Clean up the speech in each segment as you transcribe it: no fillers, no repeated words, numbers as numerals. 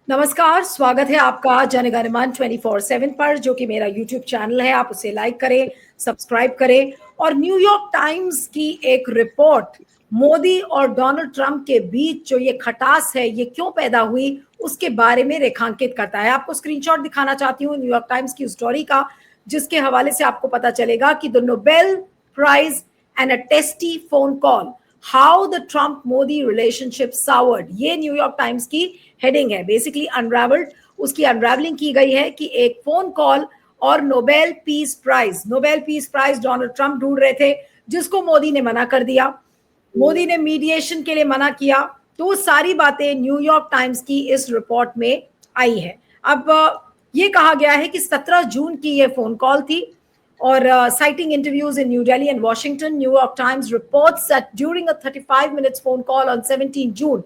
नमस्कार, स्वागत है आपका जनगणमन 24/7 पर, जो कि मेरा यूट्यूब चैनल है। आप उसे लाइक करें, सब्सक्राइब करें। और न्यूयॉर्क टाइम्स की एक रिपोर्ट मोदी और डोनाल्ड ट्रंप के बीच जो ये खटास है, ये क्यों पैदा हुई, उसके बारे में रेखांकित करता है। आपको स्क्रीनशॉट दिखाना चाहती हूँ न्यूयॉर्क टाइम्स की स्टोरी का, जिसके हवाले से आपको पता चलेगा कि the Nobel prize and a tasty phone call, how the Trump Modi relationship soured. ये न्यूयॉर्क टाइम्स की हेडिंग है। बेसिकली अनरावल्ड, उसकी अनरावलिंग की गई है कि एक फोन कॉल और Nobel peace prize Donald Trump ढूंढ रहे थे, जिसको मोदी ने मना कर दिया। मोदी ने मीडिएशन के लिए मना किया। तो सारी बातें न्यूयॉर्क टाइम्स की इस रिपोर्ट में आई है। अब ये कहा गया है कि 17 जून की ये फोन कॉल थी। और citing interviews in New Delhi and Washington, New York Times reports that during a 35 minutes phone call on 17 June,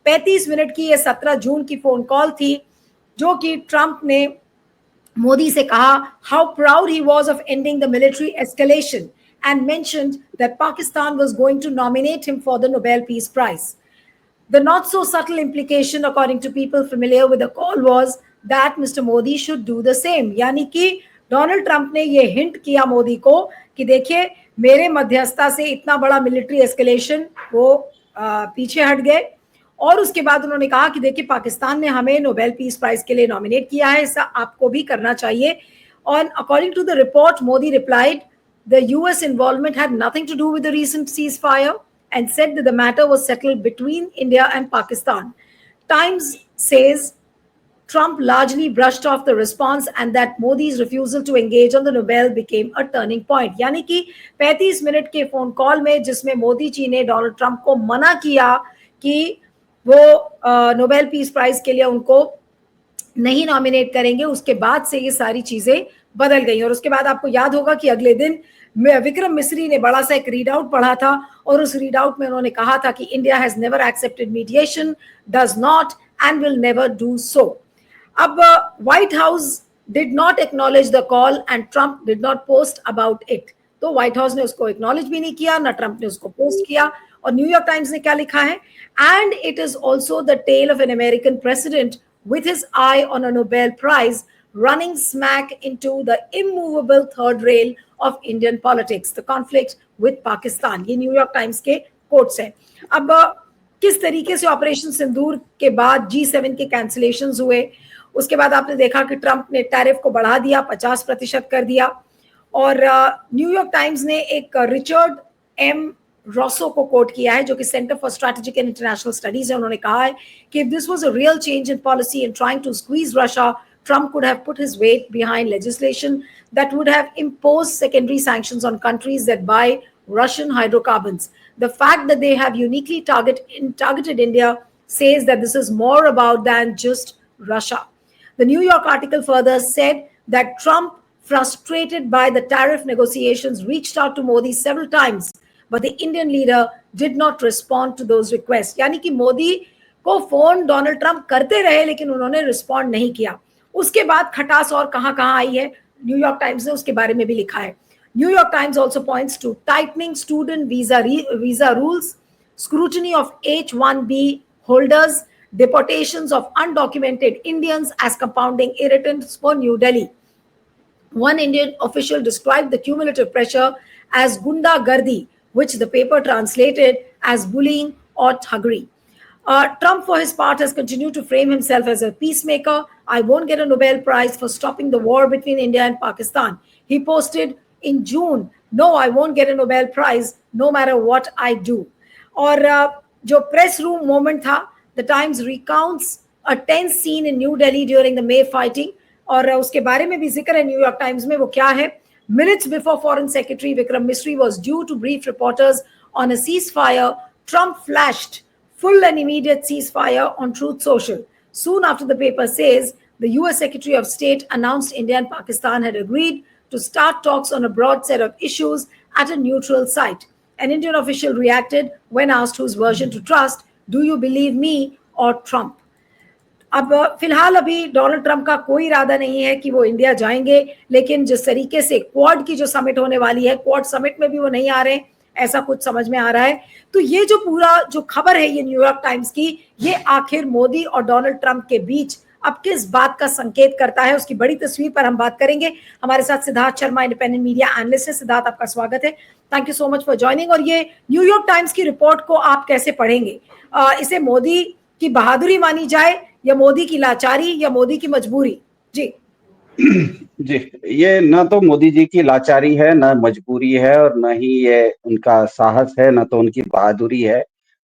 35 minute की ये 17 जून की फोन कॉल थी, जो कि ट्रंप ने मोदी से कहा how proud he was of ending the military escalation and mentioned that Pakistan was going to nominate him for the Nobel Peace Prize. The not so subtle implication, according to people familiar with the call, was that Mr. Modi should do the same. यानी कि Donald Trump ने ये hint किया मोदी को कि देखिए, मेरे मध्यस्थता से इतना बड़ा मिलिट्री एस्केलेशन वो पीछे हट गए। और उसके बाद उन्होंने कहा कि देखिए, पाकिस्तान ने हमें नोबेल पीस प्राइज के लिए नॉमिनेट किया है, ऐसा आपको भी करना चाहिए। और according to the report, Modi replied the US involvement had nothing to do with the recent ceasefire and said that the matter was settled between India and Pakistan. Times says Trump largely brushed off the response and that Modi's refusal to engage on the Nobel became a turning point. यानी कि 35 minute के phone call में, जिसमें मोदी जी ने Donald Trump को मना किया कि वो नोबेल पीस प्राइज के लिए उनको नहीं नॉमिनेट करेंगे, उसके बाद से ये सारी चीजें बदल गई। और उसके बाद आपको याद होगा कि अगले दिन विक्रम मिस्री ने बड़ा सा एक रीड आउट पढ़ा था, और उस रीड आउट में उन्होंने कहा था कि India has never accepted mediation, does not and will never do so. अब White House did not acknowledge the call and Trump did not post about it. तो व्हाइट हाउस ने उसको एक्नॉलेज भी नहीं किया, ना ट्रंप ने उसको पोस्ट किया। और न्यूयॉर्क टाइम्स ने क्या लिखा है, and it is also the tale of an American president with his eye on a Nobel Prize, running smack into the immovable third rail of Indian politics, the conflict with Pakistan. ये New York times के quotes हैं। अब किस तरीके से operation सिंदूर के बाद G7 के कैंसिलेशंस हुए, उसके बाद आपने देखा कि ट्रंप ने टैरिफ को बढ़ा दिया, 50% कर दिया। और न्यूयॉर्क टाइम्स ने एक रिचर्ड एम रॉसो को कोट किया है, जो कि centre for strategic and international studies है। उन्होंने कहा है कि if this was a real change in policy in trying to squeeze Russia, Trump could have put his weight behind legislation that would have imposed secondary sanctions on countries that buy Russian hydrocarbons. The fact that they have uniquely targeted India says that this is more about than just Russia. The New York article further said that Trump, frustrated by the tariff negotiations, reached out to Modi several times, but the Indian leader did not respond to those requests. यानी कि मोदी को phone Donald Trump करते रहे, लेकिन उन्होंने respond नहीं किया। उसके बाद खटास और कहां आई है, न्यूयॉर्क टाइम्स ने उसके बारे में भी लिखा है। New York Times also points to tightening student visa rules, scrutiny of H-1B holders, deportations of undocumented Indians as compounding irritants for New Delhi. One Indian official described the cumulative pressure as gunda gardi, which the paper translated as bullying or thuggery. Trump, for his part, has continued to frame himself as a peacemaker. I won't get a Nobel Prize for stopping the war between India and Pakistan. He posted in June, no, I won't get a Nobel Prize no matter what I do. और जो press room moment था, the times recounts a tense scene in New Delhi during the May fighting, और उसके बारे में भी जिक्र है न्यूयॉर्क टाइम्स में। वो क्या है, minutes before Foreign Secretary Vikram Misri was due to brief reporters on a ceasefire, Trump flashed full and immediate ceasefire on Truth Social. Soon after, the paper says, the US Secretary of State announced India and Pakistan had agreed to start talks on a broad set of issues at a neutral site. An Indian official reacted when asked whose version to trust, do you believe me or Trump? अब फिलहाल अभी Donald Trump का कोई इरादा नहीं है कि वो इंडिया जाएंगे, लेकिन जिस तरीके से क्वाड की जो समिट होने वाली है, क्वाड समिट में भी वो नहीं आ रहे, ऐसा कुछ समझ में आ रहा है। तो ये जो पूरा जो खबर है ये न्यूयॉर्क टाइम्स की, ये आखिर मोदी और डोनाल्ड ट्रंप के बीच अब किस बात का संकेत करता है, उसकी बड़ी तस्वीर पर हम बात करेंगे। हमारे साथ Siddharth Sharma, independent media analyst है। सिद्धार्थ, आपका स्वागत है। Thank you so much for joining. और ये न्यूयॉर्क टाइम्स की रिपोर्ट को आप कैसे पढ़ेंगे? इसे मोदी की बहादुरी मानी जाए, या मोदी की लाचारी, या मोदी की मजबूरी? जी जी, ये न तो मोदी जी की लाचारी है, न मजबूरी है, और न ही ये उनका साहस है, न तो उनकी बहादुरी है।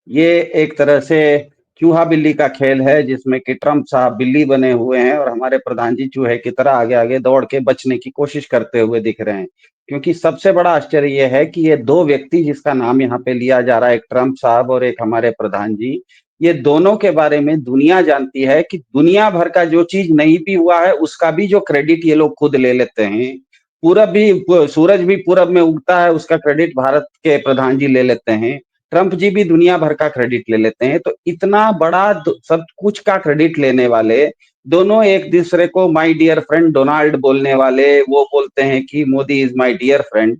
ये एक तरह से चूहा बिल्ली का खेल है, जिसमें कि ट्रंप साहब बिल्ली बने हुए हैं और हमारे प्रधान जी चूहे की तरह आगे आगे दौड़ के बचने की कोशिश करते हुए दिख रहे हैं। क्योंकि सबसे बड़ा आश्चर्य ये है कि ये दो व्यक्ति जिसका नाम यहाँ पे लिया जा रहा है, एक ट्रंप साहब और एक हमारे प्रधान जी, ये दोनों के बारे में दुनिया जानती है कि दुनिया भर का जो चीज नहीं भी हुआ है उसका भी जो क्रेडिट ये लोग खुद ले लेते हैं। सूरज भी पूरब में उगता है, उसका क्रेडिट भारत के प्रधान जी ले लेते हैं। ट्रंप जी भी दुनिया भर का क्रेडिट ले लेते हैं। तो इतना बड़ा सब कुछ का क्रेडिट लेने वाले दोनों एक दूसरे को माय डियर फ्रेंड डोनाल्ड बोलने वाले, वो बोलते हैं कि Modi is my dear friend.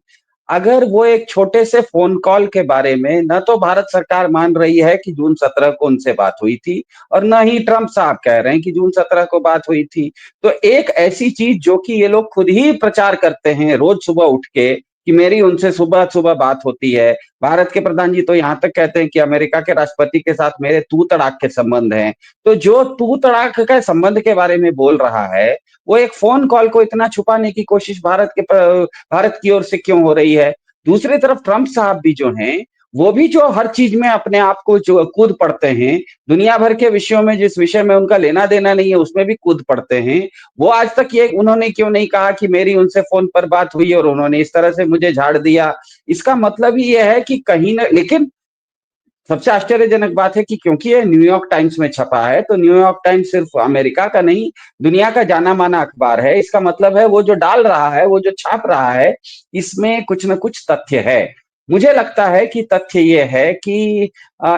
अगर वो एक छोटे से फोन कॉल के बारे में न तो भारत सरकार मान रही है कि जून 17 को उनसे बात हुई थी, और न ही ट्रंप साहब कह रहे हैं कि जून 17 को बात हुई थी, तो एक ऐसी चीज जो कि ये लोग खुद ही प्रचार करते हैं रोज सुबह उठ के कि मेरी उनसे सुबह सुबह बात होती है। भारत के प्रधान जी तो यहाँ तक कहते हैं कि अमेरिका के राष्ट्रपति के साथ मेरे तू तड़ाक के संबंध हैं। तो जो तू तड़ाक के संबंध के बारे में बोल रहा है, वो एक फोन कॉल को इतना छुपाने की कोशिश भारत की ओर से क्यों हो रही है? दूसरी तरफ ट्रंप साहब भी जो हैं, वो भी जो हर चीज में अपने आप को जो कूद पड़ते हैं, दुनिया भर के विषयों में जिस विषय में उनका लेना देना नहीं है उसमें भी कूद पड़ते हैं। वो आज तक ये उन्होंने क्यों नहीं कहा कि मेरी उनसे फोन पर बात हुई और उन्होंने इस तरह से मुझे झाड़ दिया? इसका मतलब ही ये है कि कहीं ना, लेकिन सबसे आश्चर्यजनक बात है कि क्योंकि ये न्यूयॉर्क टाइम्स में छपा है, तो न्यूयॉर्क टाइम्स सिर्फ अमेरिका का नहीं, दुनिया का जाना माना अखबार है। इसका मतलब है वो जो डाल रहा है, वो जो छाप रहा है, इसमें कुछ न कुछ तथ्य है। मुझे लगता है कि तथ्य ये है कि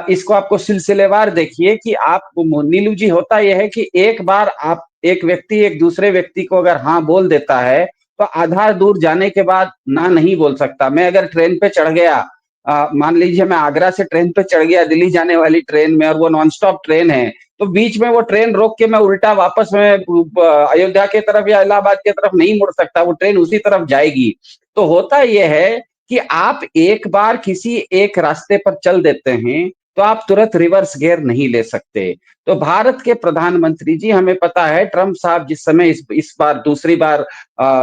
इसको आपको सिलसिलेवार देखिए कि आप, नीलू जी, होता यह है कि एक बार आप एक व्यक्ति एक दूसरे व्यक्ति को अगर हाँ बोल देता है, तो आधा दूर जाने के बाद ना नहीं बोल सकता। मैं अगर ट्रेन पे चढ़ गया, मान लीजिए मैं आगरा से ट्रेन पे चढ़ गया दिल्ली जाने वाली ट्रेन में, और वो नॉन स्टॉप ट्रेन है, तो बीच में वो ट्रेन रोक के मैं उल्टा वापस में अयोध्या के तरफ या इलाहाबाद की तरफ नहीं मुड़ सकता, वो ट्रेन उसी तरफ जाएगी। तो होता यह है कि आप एक बार किसी एक रास्ते पर चल देते हैं तो आप तुरंत रिवर्स गियर नहीं ले सकते। तो भारत के प्रधानमंत्री जी, हमें पता है ट्रंप साहब जिस समय इस बार दूसरी बार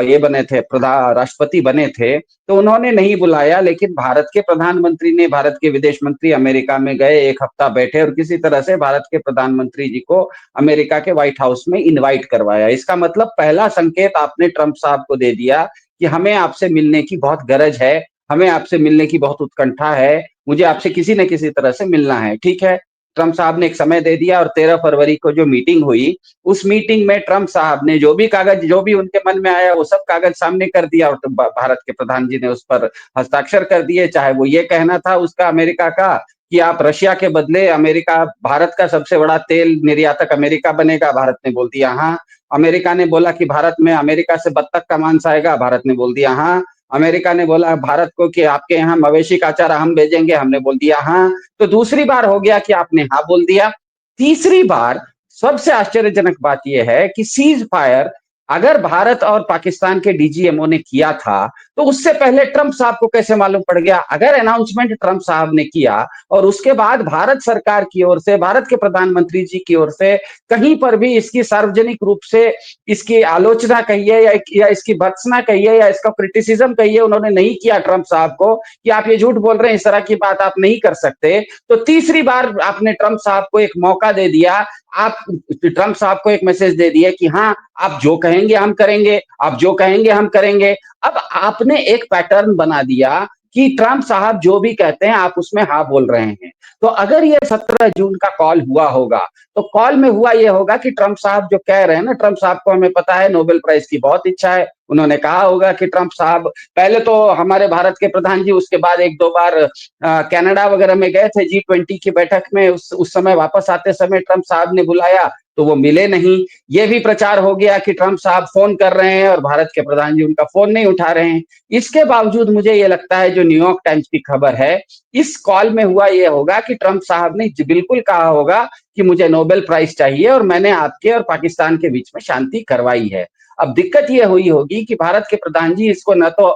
ये बने थे, राष्ट्रपति बने थे, तो उन्होंने नहीं बुलाया, लेकिन भारत के प्रधानमंत्री ने, भारत के विदेश मंत्री अमेरिका में गए, एक हफ्ता बैठे और किसी तरह से भारत के प्रधानमंत्री जी को अमेरिका के व्हाइट हाउस में इनवाइट करवाया। इसका मतलब पहला संकेत आपने ट्रंप साहब को दे दिया कि हमें आपसे मिलने की बहुत गरज है, हमें आपसे मिलने की बहुत उत्कंठा है, मुझे आपसे किसी न किसी तरह से मिलना है। ठीक है, ट्रंप साहब ने एक समय दे दिया, और 13 फरवरी को जो मीटिंग हुई, उस मीटिंग में ट्रंप साहब ने जो भी कागज, जो भी उनके मन में आया, वो सब कागज सामने कर दिया, और भारत के प्रधान जी ने उस पर हस्ताक्षर कर दिए। चाहे वो ये कहना था उसका, अमेरिका का, कि आप रशिया के बदले अमेरिका, भारत का सबसे बड़ा तेल निर्यातक अमेरिका बनेगा, भारत ने बोल दिया हाँ। अमेरिका ने बोला कि भारत में अमेरिका से बत्तख का मांस आएगा, भारत ने बोल दिया हाँ। अमेरिका ने बोला भारत को कि आपके यहाँ मवेशी का अचार हम भेजेंगे, हमने बोल दिया हाँ। तो दूसरी बार हो गया कि आपने हाँ बोल दिया। तीसरी बार सबसे आश्चर्यजनक बात यह है कि सीज फायर अगर भारत और पाकिस्तान के डीजीएमओ ने किया था, तो उससे पहले ट्रंप साहब को कैसे मालूम पड़ गया? अगर अनाउंसमेंट ट्रंप साहब ने किया और उसके बाद भारत सरकार की ओर से, भारत के प्रधानमंत्री जी की ओर से कहीं पर भी इसकी सार्वजनिक रूप से इसकी आलोचना कहिए या इसकी भर्त्सना कहिए या इसका क्रिटिसिज्म कहिए, उन्होंने नहीं किया ट्रंप साहब को कि आप ये झूठ बोल रहे हैं, इस तरह की बात आप नहीं कर सकते, तो तीसरी बार आपने ट्रंप साहब को एक मौका दे दिया। आप ट्रंप साहब को एक मैसेज दे दिए कि हाँ, आप जो कहेंगे हम करेंगे, आप जो कहेंगे हम करेंगे। अब आपने एक पैटर्न बना दिया कि ट्रंप साहब जो भी कहते हैं आप उसमें हाँ बोल रहे हैं। तो अगर ये 17 जून का कॉल हुआ होगा, तो कॉल में हुआ ये होगा कि ट्रंप साहब जो कह रहे हैं ना, ट्रंप साहब को हमें पता है नोबेल प्राइज की बहुत इच्छा है। उन्होंने कहा होगा कि ट्रंप साहब पहले तो हमारे भारत के प्रधान जी, उसके बाद एक दो बार कनाडा वगैरह में गए थे G20 की बैठक में, उस समय वापस आते समय ट्रंप साहब ने बुलाया तो वो मिले नहीं। ये भी प्रचार हो गया कि ट्रंप साहब फोन कर रहे हैं और भारत के प्रधान जी उनका फोन नहीं उठा रहे हैं। इसके बावजूद मुझे ये लगता है जो न्यूयॉर्क टाइम्स की खबर है, इस कॉल में हुआ ये होगा कि ट्रंप साहब ने बिल्कुल कहा होगा कि मुझे नोबेल प्राइज चाहिए और मैंने आपके और पाकिस्तान के बीच में शांति करवाई है। अब दिक्कत ये हुई होगी कि भारत के प्रधान जी इसको न तो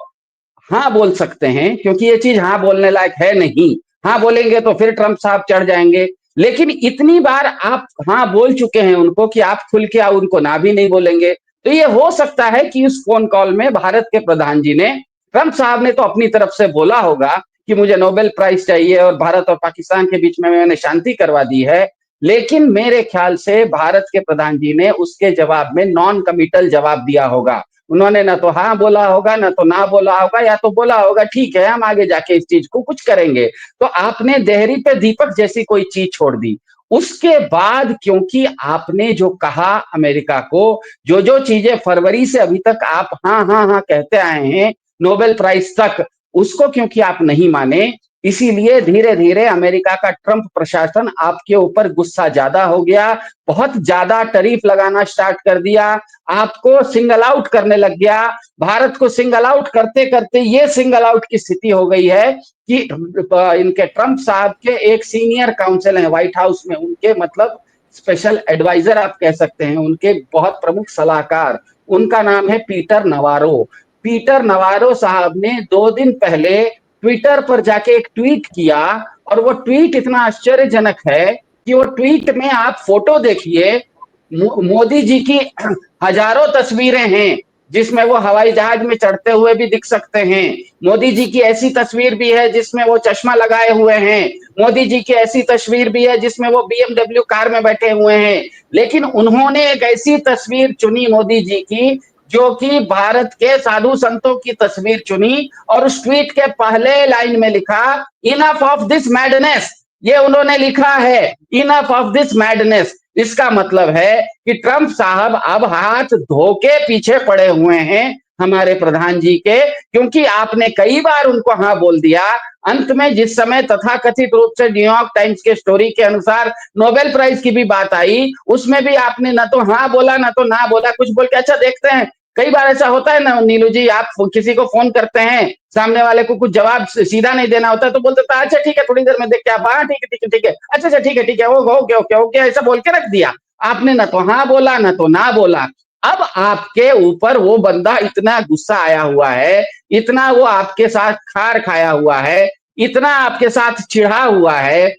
हाँ बोल सकते हैं, क्योंकि ये चीज हाँ बोलने लायक है नहीं। हाँ बोलेंगे तो फिर ट्रंप साहब चढ़ जाएंगे। लेकिन इतनी बार आप हाँ बोल चुके हैं उनको कि आप खुल के उनको ना भी नहीं बोलेंगे। तो ये हो सकता है कि उस फोन कॉल में भारत के प्रधान जी ने, ट्रंप साहब ने तो अपनी तरफ से बोला होगा कि मुझे नोबेल प्राइज चाहिए और भारत और पाकिस्तान के बीच में मैंने शांति करवा दी है। लेकिन मेरे ख्याल से भारत के प्रधान जी ने उसके जवाब में नॉन कमिटल जवाब दिया होगा। उन्होंने ना तो हाँ बोला होगा, ना तो ना बोला होगा, या तो बोला होगा ठीक है हम आगे जाके इस चीज को कुछ करेंगे। तो आपने देहरी पे दीपक जैसी कोई चीज छोड़ दी। उसके बाद क्योंकि आपने जो कहा अमेरिका को, जो जो चीजें फरवरी से अभी तक आप हाँ हाँ हाँ कहते आए हैं, नोबेल प्राइज तक, उसको क्योंकि आप नहीं माने, इसीलिए धीरे धीरे अमेरिका का ट्रंप प्रशासन आपके ऊपर गुस्सा ज्यादा हो गया, बहुत ज्यादा टैरिफ लगाना स्टार्ट कर दिया, आपको सिंगल आउट करने लग गया। भारत को सिंगल आउट करते करते ये सिंगल आउट की स्थिति हो गई है कि इनके ट्रंप साहब के एक सीनियर काउंसिल हैं व्हाइट हाउस में, उनके मतलब स्पेशल एडवाइजर आप कह सकते हैं, उनके बहुत प्रमुख सलाहकार, उनका नाम है पीटर नवारो। पीटर नवारो साहब ने 2 दिन पहले ट्विटर पर जाके एक ट्वीट किया, और वो ट्वीट इतना आश्चर्यजनक है कि वो ट्वीट में आप फोटो देखिए, मोदी जी की हजारों तस्वीरें हैं जिसमें वो हवाई जहाज में चढ़ते हुए भी दिख सकते हैं। मोदी जी की ऐसी तस्वीर भी है जिसमें वो चश्मा लगाए हुए हैं। मोदी जी की ऐसी तस्वीर भी है जिसमें वो बीएमडब्ल्यू कार में बैठे हुए हैं। लेकिन उन्होंने एक ऐसी तस्वीर चुनी मोदी जी की, जो कि भारत के साधु संतों की तस्वीर चुनी, और उस ट्वीट के पहले लाइन में लिखा इनफ ऑफ दिस मैडनेस। ये उन्होंने लिखा है, इनफ ऑफ दिस मैडनेस। इसका मतलब है कि ट्रंप साहब अब हाथ धो के पीछे पड़े हुए हैं हमारे प्रधान जी के, क्योंकि आपने कई बार उनको हाँ बोल दिया। अंत में जिस समय तथाकथित रूप से न्यूयॉर्क टाइम्स के स्टोरी के अनुसार नोबेल प्राइज की भी बात आई, उसमें भी आपने ना तो हाँ बोला ना तो ना बोला, कुछ बोल के अच्छा देखते हैं। कई बार ऐसा होता है ना नीलू जी, आप किसी को फोन करते हैं, सामने वाले को कुछ जवाब सीधा नहीं देना होता, तो बोलते था अच्छा ठीक है थोड़ी देर में देख के आप, हाँ ठीक है ठीक है ठीक है, अच्छा अच्छा ठीक है ओके ओके ओके, ऐसा बोल के रख दिया। आपने ना तो हाँ बोला ना तो ना बोला। अब आपके ऊपर वो बंदा इतना गुस्सा आया हुआ है, इतना वो आपके साथ खार खाया हुआ है, इतना आपके साथ चिढ़ा हुआ है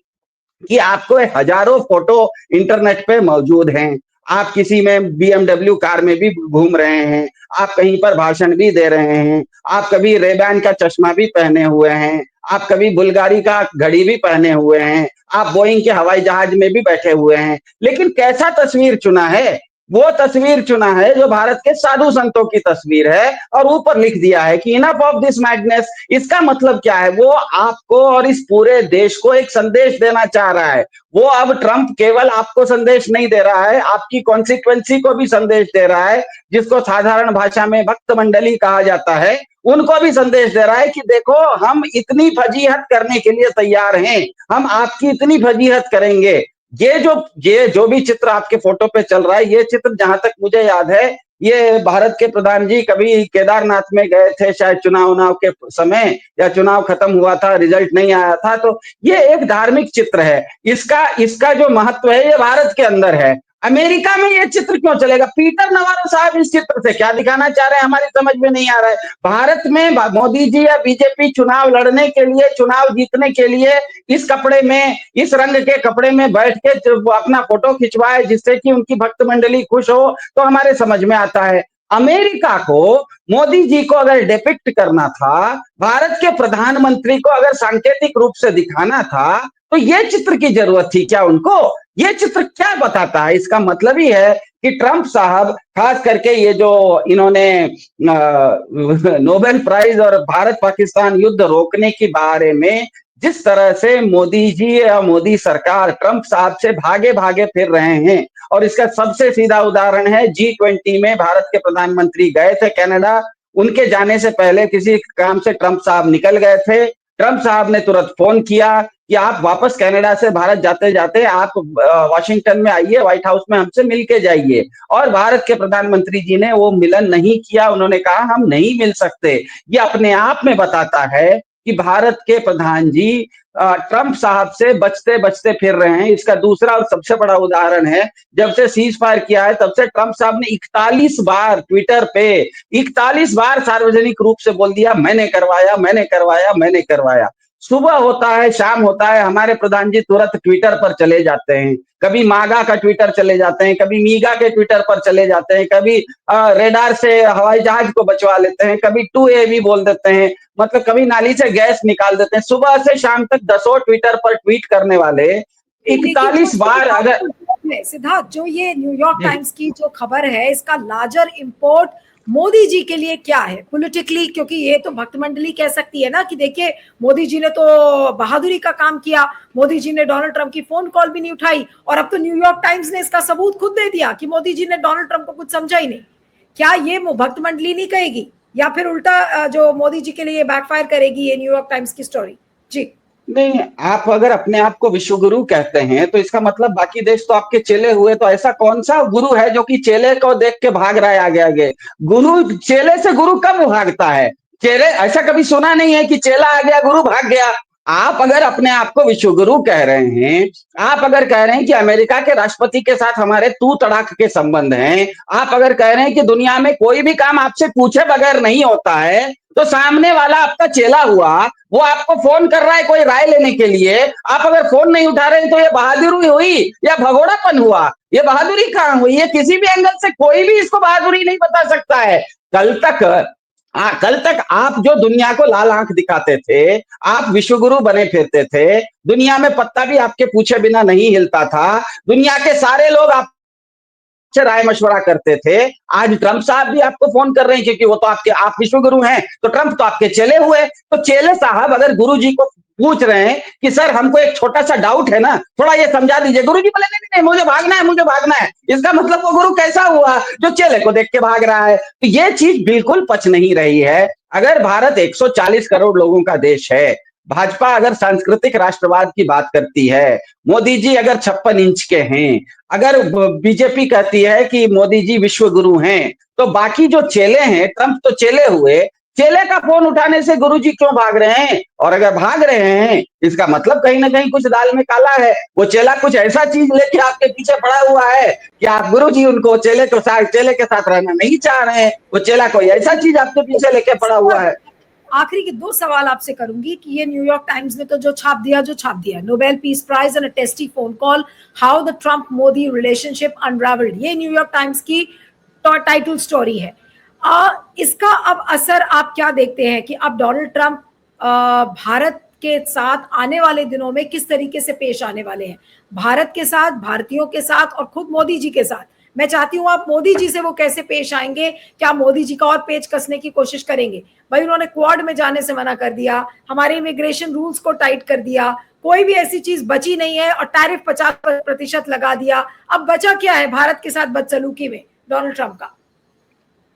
कि आपको हजारों फोटो इंटरनेट पे मौजूद हैं। आप किसी में बीएमडब्ल्यू कार में भी घूम रहे हैं, आप कहीं पर भाषण भी दे रहे हैं, आप कभी रेबैन का चश्मा भी पहने हुए हैं, आप कभी बुल्गारी का घड़ी भी पहने हुए हैं, आप बोइंग के हवाई जहाज में भी बैठे हुए हैं। लेकिन कैसा तस्वीर चुना है? वो तस्वीर चुना है जो भारत के साधु संतों की तस्वीर है, और ऊपर लिख दिया है कि इनफ ऑफ दिस मैडनेस। इसका मतलब क्या है? वो आपको और इस पूरे देश को एक संदेश देना चाह रहा है। वो अब ट्रंप केवल आपको संदेश नहीं दे रहा है, आपकी कॉन्सिक्वेंसी को भी संदेश दे रहा है, जिसको साधारण भाषा में भक्त मंडली कहा जाता है, उनको भी संदेश दे रहा है कि देखो हम इतनी फजीहत करने के लिए तैयार हैं, हम आपकी इतनी फजीहत करेंगे। ये जो भी चित्र आपके फोटो पे चल रहा है, ये चित्र जहां तक मुझे याद है, ये भारत के प्रधान जी कभी केदारनाथ में गए थे शायद चुनाव के समय, या चुनाव खत्म हुआ था रिजल्ट नहीं आया था, तो ये एक धार्मिक चित्र है। इसका इसका जो महत्व है ये भारत के अंदर है। अमेरिका में ये चित्र क्यों चलेगा? पीटर नवारो साहब इस चित्र से क्या दिखाना चाह रहे हैं हमारी समझ में नहीं आ रहा है। भारत में मोदी जी या बीजेपी चुनाव लड़ने के लिए, चुनाव जीतने के लिए इस कपड़े में, इस रंग के कपड़े में बैठ के अपना फोटो खिंचवाए जिससे कि उनकी भक्त मंडली खुश हो, तो हमारे समझ में आता है। अमेरिका को, मोदी जी को अगर डिपिक्ट करना था, भारत के प्रधानमंत्री को अगर सांकेतिक रूप से दिखाना था, तो ये चित्र की जरूरत थी क्या उनको? ये चित्र क्या बताता है? इसका मतलब ही है कि ट्रंप साहब, खास करके ये जो इन्होंने नोबेल प्राइज और भारत पाकिस्तान युद्ध रोकने के बारे में जिस तरह से मोदी जी या मोदी सरकार ट्रंप साहब से भागे भागे फिर रहे हैं, और इसका सबसे सीधा उदाहरण है G20 में भारत के प्रधानमंत्री गए थे कनाडा, उनके जाने से पहले किसी काम से ट्रंप साहब निकल गए थे, ट्रंप साहब ने तुरंत फोन किया कि आप वापस कनाडा से भारत जाते जाते आप वाशिंगटन में आइए, व्हाइट हाउस में हमसे मिल के जाइए। और भारत के प्रधानमंत्री जी ने वो मिलन नहीं किया, उन्होंने कहा हम नहीं मिल सकते। ये अपने आप में बताता है कि भारत के प्रधान जी ट्रंप साहब से बचते बचते फिर रहे हैं। इसका दूसरा और सबसे बड़ा उदाहरण है, जब से सीज फायर किया है तब से ट्रंप साहब ने 41 बार ट्विटर पे 41 बार सार्वजनिक रूप से बोल दिया मैंने करवाया, मैंने करवाया, मैंने करवाया। सुबह होता है, शाम होता है, हमारे प्रधान जी तुरंत ट्विटर पर चले जाते हैं। कभी मागा का ट्विटर चले जाते हैं, कभी मीगा के ट्विटर पर चले जाते हैं, कभी रेडार से हवाई जहाज को बचवा लेते हैं, कभी 2A भी बोल देते हैं, मतलब कभी नाली से गैस निकाल देते हैं। सुबह से शाम तक दसों ट्विटर पर ट्वीट करने वाले लेकिन 41 बार अगर सिद्धार्थ, जो ये न्यूयॉर्क टाइम्स की जो खबर है, इसका लार्जर इंपोर्ट मोदी जी के लिए क्या है पॉलिटिकली? क्योंकि ये तो भक्त मंडली कह सकती है ना कि देखिए मोदी जी ने तो बहादुरी का काम किया, मोदी जी ने डोनाल्ड ट्रंप की फोन कॉल भी नहीं उठाई, और अब तो न्यूयॉर्क टाइम्स ने इसका सबूत खुद दे दिया कि मोदी जी ने डोनाल्ड ट्रंप को कुछ समझा ही नहीं। क्या ये भक्त मंडली नहीं कहेगी, या फिर उल्टा जो मोदी जी के लिए बैकफायर करेगी ये न्यूयॉर्क टाइम्स की स्टोरी? जी नहीं, आप अगर अपने आप को विश्व गुरु कहते हैं तो इसका मतलब बाकी देश तो आपके चेले हुए। तो ऐसा कौन सा गुरु है जो कि चेले को देख के भाग रहा है आगे आगे? गुरु चेले से गुरु कब भागता है? चेले ऐसा कभी सुना नहीं है कि चेला आ गया गुरु भाग गया। आप अगर अपने आप को विश्व गुरु कह रहे हैं, आप अगर कह रहे हैं कि अमेरिका के राष्ट्रपति के साथ हमारे तू तड़ाक के संबंध हैं, आप अगर कह रहे हैं कि दुनिया में कोई भी काम आपसे पूछे बगैर नहीं होता है, तो सामने वाला आपका चेला हुआ, वो आपको फोन कर रहा है कोई राय लेने के लिए, आप अगर फोन नहीं उठा रहे हैं तो ये बहादुरी हुई या भगोड़ापन हुआ? ये बहादुरी कहाँ हुई? ये किसी भी एंगल से कोई भी इसको बहादुरी नहीं बता सकता है। कल तक आप जो दुनिया को लाल आंख दिखाते थे, आप विश्वगुरु बने फिरते थे, दुनिया में पत्ता भी आपके पूछे बिना नहीं हिलता था, दुनिया के सारे लोग आप से राय मशवरा करते थे। आज ट्रंप साहब भी आपको फोन कर रहे हैं क्योंकि वो तो आपके आप विश्वगुरु हैं, तो ट्रंप तो आपके चेले हुए। तो चेले साहब अगर गुरु जी को पूछ रहे हैं कि सर हमको एक छोटा सा डाउट है ना, थोड़ा ये समझा दीजिए, गुरु जी बोले नहीं नहीं मुझे भागना है, मुझे भागना है। इसका मतलब वो गुरु कैसा हुआ जो चेले को देख के भाग रहा है? तो ये चीज बिल्कुल पच नहीं रही है। अगर भारत 140 करोड़ लोगों का देश है, भाजपा अगर सांस्कृतिक राष्ट्रवाद की बात करती है, मोदी जी अगर 56 इंच के हैं, अगर बीजेपी कहती है कि मोदी जी विश्व गुरु हैं, तो बाकी जो चेले हैं, ट्रंप तो चेले हुए, चेले का फोन उठाने से गुरु जी क्यों भाग रहे हैं? और अगर भाग रहे हैं, इसका मतलब कहीं ना कहीं कुछ दाल में काला है। वो चेला कुछ ऐसा चीज लेके आपके पीछे पड़ा हुआ है कि आप गुरु जी उनको चेले के साथ रहना नहीं चाह रहे हैं। वो चेला कोई ऐसा चीज आपके पीछे लेके पड़ा हुआ है। आखिरी के दो सवाल आपसे करूंगी कि ये न्यूयॉर्क टाइम्स ने तो जो छाप दिया Nobel peace prize and a tasty phone call, how the Trump Modi relationship unravelled, ये न्यूयॉर्क टाइम्स की टाइटल स्टोरी है। इसका अब असर आप क्या देखते हैं कि अब डोनाल्ड ट्रंप भारत के साथ आने वाले दिनों में किस तरीके से पेश आने वाले हैं, भारत के साथ, भारतीयों के साथ और खुद मोदी जी के साथ? मैं चाहती हूं आप मोदी जी से वो कैसे पेश आएंगे, क्या मोदी जी का और पेच कसने की कोशिश करेंगे? भाई उन्होंने क्वाड में जाने से मना कर दिया, हमारे इमिग्रेशन रूल्स को टाइट कर दिया, कोई भी ऐसी चीज बची नहीं है, और टैरिफ 50% लगा दिया। अब बचा क्या है भारत के साथ बदसलूकी में डोनाल्ड ट्रंप का?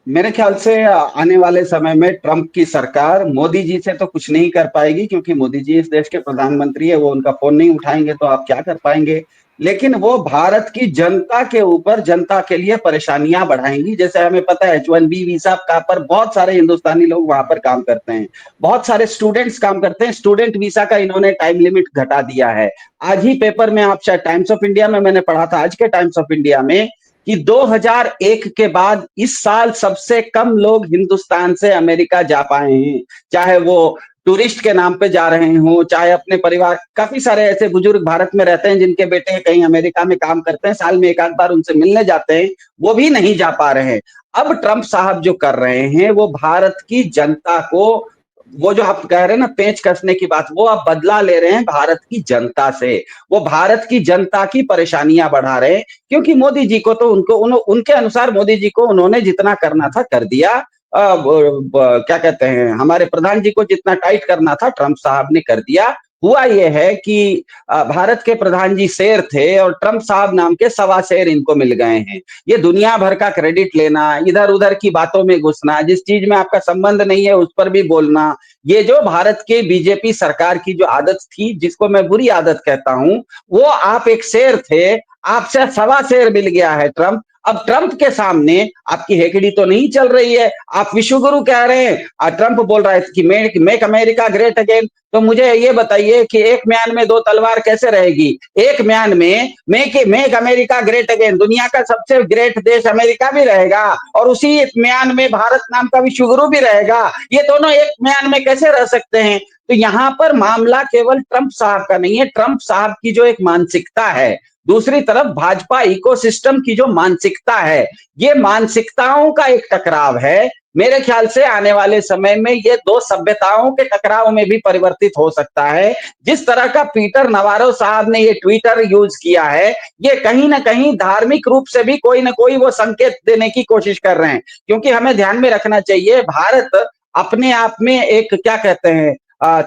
मेरे ख्याल से आने वाले समय में ट्रंप की सरकार मोदी जी से तो कुछ नहीं कर पाएगी, क्योंकि मोदी जी इस देश के प्रधानमंत्री है, वो उनका फोन नहीं उठाएंगे तो आप क्या कर पाएंगे। लेकिन वो भारत की जनता के ऊपर, जनता के लिए परेशानियां बढ़ाएंगी। जैसे हमें पता है H1B वीजा का पर बहुत सारे हिंदुस्तानी लोग वहां पर काम करते हैं, बहुत सारे स्टूडेंट्स काम करते हैं। स्टूडेंट वीजा का इन्होंने टाइम लिमिट घटा दिया है। आज ही पेपर में, आप शायद टाइम्स ऑफ इंडिया में मैंने पढ़ा था, आज के टाइम्स ऑफ इंडिया में, कि 2001 के बाद इस साल सबसे कम लोग हिंदुस्तान से अमेरिका जा पाए हैं। चाहे वो टूरिस्ट के नाम पे जा रहे हो, चाहे अपने परिवार, काफी सारे ऐसे बुजुर्ग भारत में रहते हैं जिनके बेटे कहीं अमेरिका में काम करते हैं, साल में एक आध बार उनसे मिलने जाते हैं, वो भी नहीं जा पा रहे हैं। अब ट्रंप साहब जो कर रहे हैं वो भारत की जनता को, वो जो आप कह रहे हैं ना पेंच कसने की बात, वो आप बदला ले रहे हैं भारत की जनता से। वो भारत की जनता की परेशानियां बढ़ा रहे हैं, क्योंकि मोदी जी को तो उनके अनुसार मोदी जी को उन्होंने जितना करना था कर दिया। क्या कहते हैं, हमारे प्रधान जी को जितना टाइट करना था ट्रंप साहब ने कर दिया। हुआ ये है कि भारत के प्रधान जी शेर थे और ट्रंप साहब नाम के सवा शेर इनको मिल गए हैं। ये दुनिया भर का क्रेडिट लेना, इधर उधर की बातों में घुसना, जिस चीज में आपका संबंध नहीं है उस पर भी बोलना, ये जो भारत के बीजेपी सरकार की जो आदत थी, जिसको मैं बुरी आदत कहता हूं, वो आप एक शेर थे, आपसे सवा शेर मिल गया है ट्रंप। अब ट्रंप के सामने आपकी हेकड़ी तो नहीं चल रही है, आप विश्वगुरु कह रहे हैं, ट्रंप बोल रहा है कि मेक अमेरिका ग्रेट अगेन। तो मुझे ये बताइए कि एक म्यान में दो तलवार कैसे रहेगी? एक म्यान में मेक अमेरिका ग्रेट अगेन, दुनिया का सबसे ग्रेट देश अमेरिका भी रहेगा और उसी म्यान में भारत नाम का विश्वगुरु भी रहेगा। ये दोनों एक म्यान में कैसे रह सकते हैं? तो यहाँ पर मामला केवल ट्रंप साहब का नहीं है, ट्रंप साहब की जो एक मानसिकता है, दूसरी तरफ भाजपा इकोसिस्टम की जो मानसिकता है, ये मानसिकताओं का एक टकराव है। मेरे ख्याल से आने वाले समय में ये दो सभ्यताओं के टकराव में भी परिवर्तित हो सकता है। जिस तरह का पीटर नवारो साहब ने ये ट्विटर यूज किया है, ये कहीं ना कहीं धार्मिक रूप से भी कोई ना कोई वो संकेत देने की कोशिश कर रहे हैं, क्योंकि हमें ध्यान में रखना चाहिए भारत अपने आप में एक क्या कहते हैं,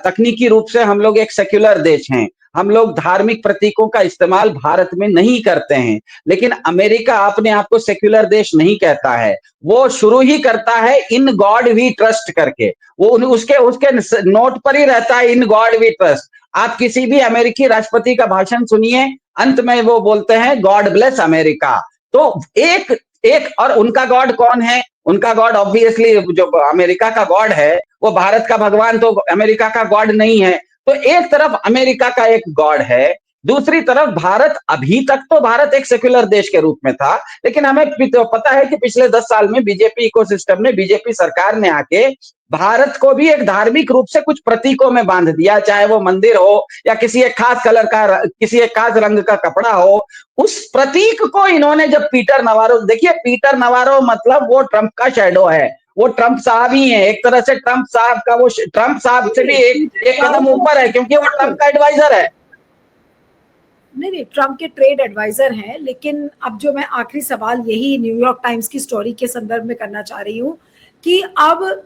तकनीकी रूप से हम लोग एक सेक्युलर देश हैं, हम लोग धार्मिक प्रतीकों का इस्तेमाल भारत में नहीं करते हैं। लेकिन अमेरिका अपने आप को सेक्युलर देश नहीं कहता है, वो शुरू ही करता है इन गॉड वी ट्रस्ट करके, वो उसके उसके नोट पर ही रहता है इन गॉड वी ट्रस्ट। आप किसी भी अमेरिकी राष्ट्रपति का भाषण सुनिए, अंत में वो बोलते हैं गॉड ब्लेस अमेरिका। तो एक एक और उनका गॉड कौन है? उनका गॉड ऑब्वियसली जो अमेरिका का गॉड है, वो भारत का भगवान तो अमेरिका का गॉड नहीं है। तो एक तरफ अमेरिका का एक गॉड है, दूसरी तरफ भारत, अभी तक तो भारत एक सेक्युलर देश के रूप में था, लेकिन हमें पता है कि पिछले 10 साल में बीजेपी इकोसिस्टम ने, बीजेपी सरकार ने आके भारत को भी एक धार्मिक रूप से कुछ प्रतीकों में बांध दिया, चाहे वो मंदिर हो या किसी एक खास कलर का, किसी एक खास रंग का कपड़ा हो। उस प्रतीक को इन्होंने जब पीटर नवारो, देखिए पीटर नवारो मतलब वो ट्रंप का शैडो है, वो ट्रंप साहब ही है, एक तरह से ट्रंप साहब का, वो ट्रंप साहब से भी एक कदम ऊपर है, क्योंकि वो ट्रंप का एडवाइजर है। नहीं, ट्रंप के ट्रेड एडवाइजर हैं। लेकिन अब जो मैं आखिरी सवाल यही न्यूयॉर्क टाइम्स की स्टोरी के संदर्भ में करना चाह रही हूँ कि अब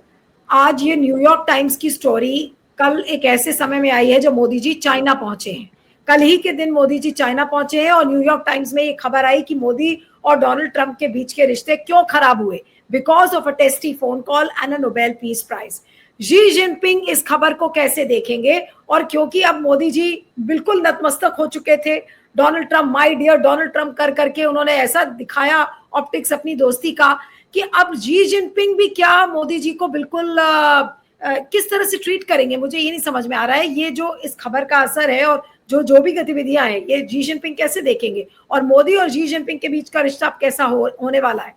आज ये न्यूयॉर्क टाइम्स की स्टोरी कल एक ऐसे समय में आई है जब मोदी जी चाइना पहुंचे हैं। कल ही के दिन मोदी जी चाइना पहुंचे हैं और न्यूयॉर्क टाइम्स में ये खबर आई कि मोदी और डोनाल्ड ट्रंप के बीच के रिश्ते क्यों खराब हुए, because of a tasty phone call and a Nobel peace prize. Xi Jinping इस खबर को कैसे देखेंगे? और क्योंकि अब मोदी जी बिल्कुल नतमस्तक हो चुके थे, Donald Trump, my dear Donald Trump कर करके उन्होंने ऐसा दिखाया ऑप्टिक्स अपनी दोस्ती का कि अब शी जिनपिंग भी क्या मोदी जी को बिल्कुल किस तरह से ट्रीट करेंगे? मुझे ये नहीं समझ में आ रहा है। ये जो इस खबर का असर है और जो जो भी गतिविधियां हैं, ये शी जिनपिंग कैसे देखेंगे और मोदी और शी जिनपिंग के बीच का रिश्ता कैसा होने वाला है?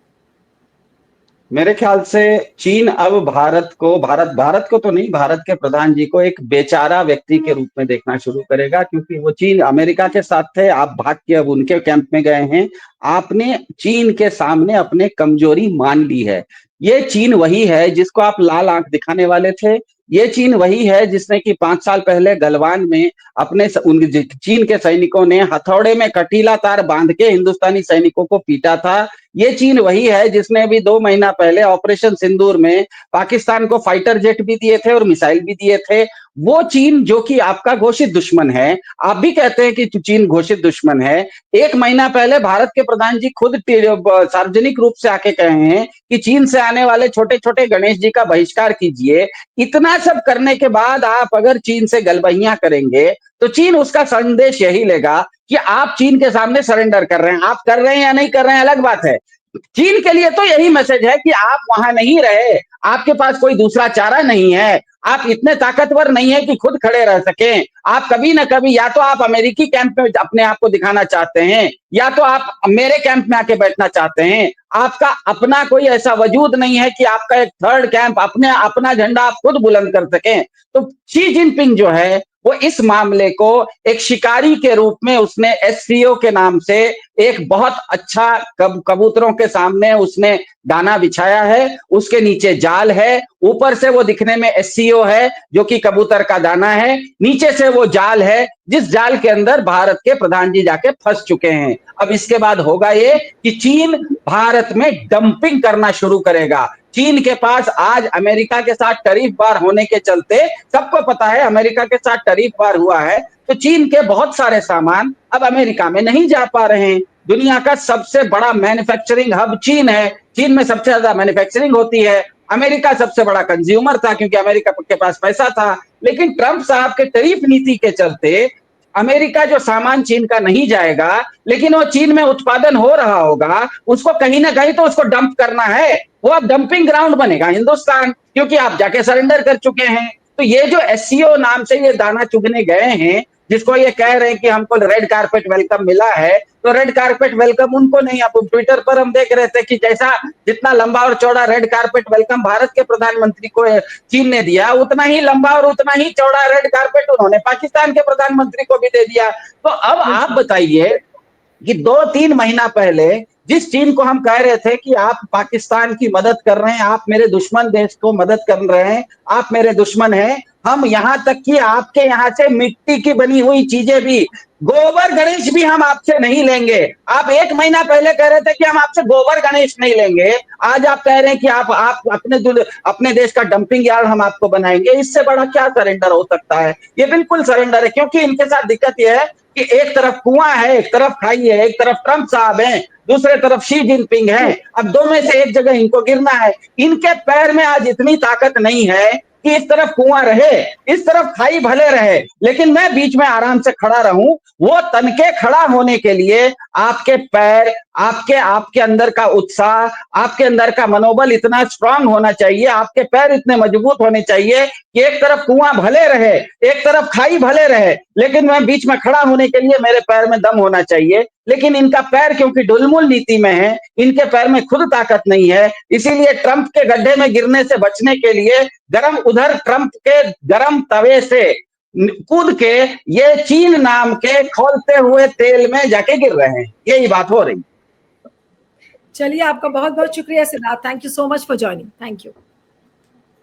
मेरे ख्याल से चीन अब भारत को तो नहीं, भारत के प्रधान जी को एक बेचारा व्यक्ति के रूप में देखना शुरू करेगा, क्योंकि वो चीन अमेरिका के साथ थे, आप भाग के अब उनके कैंप में गए हैं। आपने चीन के सामने अपने कमजोरी मान ली है। ये चीन वही है जिसको आप लाल आंख दिखाने वाले थे, ये चीन वही है जिसने कि 5 साल पहले गलवान में अपने चीन के सैनिकों ने हथौड़े में कटीला तार बांध के हिंदुस्तानी सैनिकों को पीटा था। ये चीन वही है जिसने अभी 2 महीना पहले ऑपरेशन सिंदूर में पाकिस्तान को फाइटर जेट भी दिए थे और मिसाइल भी दिए थे। वो चीन जो कि आपका घोषित दुश्मन है, आप भी कहते हैं कि चीन घोषित दुश्मन है। 1 महीना पहले भारत के प्रधान जी खुद सार्वजनिक रूप से आके कहे हैं कि चीन से आने वाले छोटे छोटे गणेश जी का बहिष्कार कीजिए। इतना सब करने के बाद आप अगर चीन से गलबहियां करेंगे तो चीन उसका संदेश यही लेगा कि आप चीन के सामने सरेंडर कर रहे हैं। आप कर रहे हैं या नहीं कर रहे हैं अलग बात है, चीन के लिए तो यही मैसेज है कि आप वहां नहीं रहे, आपके पास कोई दूसरा चारा नहीं है, आप इतने ताकतवर नहीं है कि खुद खड़े रह सकें। आप कभी ना कभी या तो आप अमेरिकी कैंप में अपने आप को दिखाना चाहते हैं या तो आप मेरे कैंप में आके बैठना चाहते हैं। आपका अपना कोई ऐसा वजूद नहीं है कि आपका एक थर्ड कैंप, अपना झंडा आप खुद बुलंद कर सकें। तो शी जिनपिंग जो है वो इस मामले को एक शिकारी के रूप में उसने एससीओ के नाम से एक बहुत अच्छा कबूतरों के सामने उसने दाना बिछाया है, उसके नीचे जाल है, ऊपर से वो दिखने में एससीओ है जो कि कबूतर का दाना है, नीचे से वो जाल है जिस जाल के अंदर भारत के प्रधान जी जाके फंस चुके हैं। अब इसके बाद होगा ये कि चीन भारत में डंपिंग करना शुरू करेगा। चीन के पास आज अमेरिका के साथ टैरिफ वार होने के चलते, सबको पता है अमेरिका के साथ टैरिफ वार हुआ है, तो चीन के बहुत सारे सामान अब अमेरिका में नहीं जा पा रहे हैं। दुनिया का सबसे बड़ा मैन्युफैक्चरिंग हब चीन है, चीन में सबसे ज्यादा मैन्युफैक्चरिंग होती है। अमेरिका सबसे बड़ा कंज्यूमर था क्योंकि अमेरिका के पास पैसा था, लेकिन ट्रंप साहब के टैरिफ नीति के चलते अमेरिका जो सामान चीन का नहीं जाएगा, लेकिन वो चीन में उत्पादन हो रहा होगा, उसको कहीं ना कहीं तो उसको डंप करना है। वो अब डंपिंग ग्राउंड बनेगा हिंदुस्तान, क्योंकि आप जाके सरेंडर कर चुके हैं। तो ये जो एससीओ नाम से ये दाना चुगने गए हैं, जिसको ये कह रहे हैं कि हमको रेड कारपेट वेलकम मिला है, तो रेड कारपेट वेलकम उनको नहीं। अब ट्विटर पर हम देख रहे थे कि जैसा जितना लंबा और चौड़ा रेड कारपेट वेलकम भारत के प्रधानमंत्री को चीन ने दिया, उतना ही लंबा और उतना ही चौड़ा रेड कारपेट उन्होंने पाकिस्तान के प्रधानमंत्री को भी दे दिया। तो अब आप बताइए कि 2-3 महीना पहले जिस चीन को हम कह रहे थे कि आप पाकिस्तान की मदद कर रहे हैं, आप मेरे दुश्मन देश को मदद कर रहे हैं, आप मेरे दुश्मन हैं, हम यहां तक कि आपके यहां से मिट्टी की बनी हुई चीजें भी, गोबर गणेश भी हम आपसे नहीं लेंगे। आप 1 महीना पहले कह रहे थे कि हम आपसे गोबर गणेश नहीं लेंगे, आज आप कह रहे हैं कि आप अपने देश का डंपिंग यार्ड हम आपको बनाएंगे। इससे बड़ा क्या सरेंडर हो सकता है? ये बिल्कुल सरेंडर है, क्योंकि इनके साथ दिक्कत यह है कि एक तरफ कुआं है, एक तरफ खाई है, एक तरफ ट्रंप साहब हैं, दूसरे तरफ शी जिनपिंग है। अब दो में से एक जगह इनको गिरना है। इनके पैर में आज इतनी ताकत नहीं है कि इस तरफ कुआं रहे, इस तरफ खाई भले रहे, लेकिन मैं बीच में आराम से खड़ा रहूं। वो तनके खड़ा होने के लिए आपके पैर, आपके अंदर का उत्साह, आपके अंदर का मनोबल इतना स्ट्रांग होना चाहिए, आपके पैर इतने मजबूत होने चाहिए कि एक तरफ कुआं भले रहे, एक तरफ खाई भले रहे, लेकिन मैं बीच में खड़ा होने के लिए मेरे पैर में दम होना चाहिए। लेकिन इनका पैर क्योंकि डुलमुल नीति में है, इनके पैर में खुद ताकत नहीं है, इसीलिए ट्रंप के गड्ढे में गिरने से बचने के लिए उधर ट्रंप के गरम तवे से कूद के ये चीन नाम के खौलते हुए तेल में जाके गिर रहे हैं। यही बात हो रही। चलिए, आपका बहुत बहुत शुक्रिया Siddharth, thank you so much for joining. Thank you.